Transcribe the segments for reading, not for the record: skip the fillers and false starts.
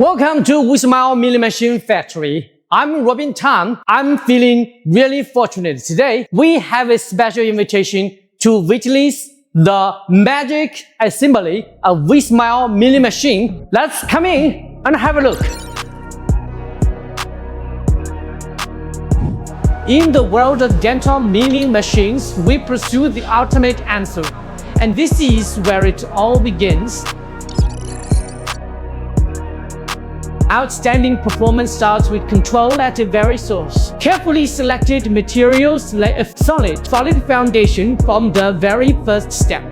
Welcome to Vsmile Milling Machine Factory. I'm Robin Tan. I'm feeling really fortunate today. We have a special invitation to witness the magic assembly of Vsmile milling machine. Let's come in and have a look. In the world of dental milling machines, we pursue the ultimate answer. And this is where it all begins. Outstanding performance starts with control at the very source. Carefully selected materials lay a solid foundation from the very first step.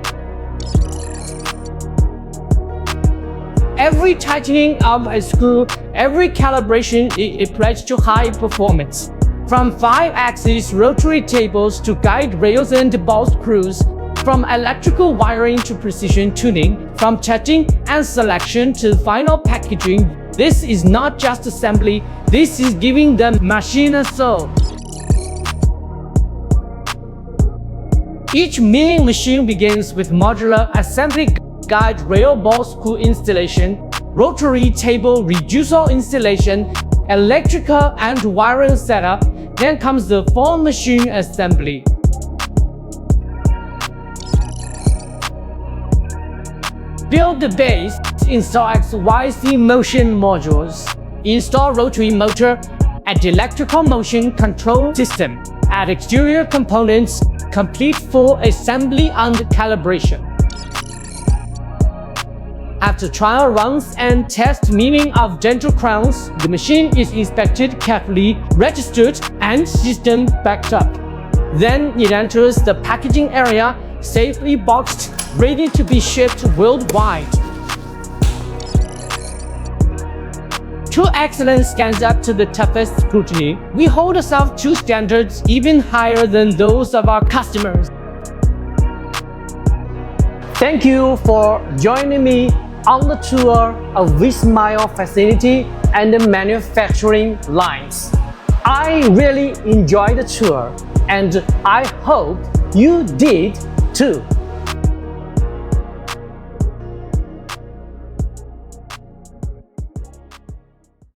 Every tightening of a screw, every calibration is a pledge to high performance. From 5-axis rotary tables to guide rails and ball screws, from electrical wiring to precision tuning, from testing and selection to final packaging, this is not just assembly, this is giving the machine a soul. Each milling machine begins with modular assembly guide rail ball screw installation, rotary table reducer installation, electrical and wiring setup, then comes the full machine assembly. Build the base, install XYZ motion modules, install rotary motor, add electrical motion control system, add exterior components, complete full assembly and calibration. After trial runs and test milling of dental crowns, the machine is inspected carefully, registered, and system backed up. Then it enters the packaging area, safely boxed, ready to be shipped worldwide. True excellence stands up to the toughest scrutiny. We hold ourselves to standards even higher than those of our customers. Thank you for joining me on the tour of Vsmile facility and the manufacturing lines. I really enjoyed the tour, and I hope you did too.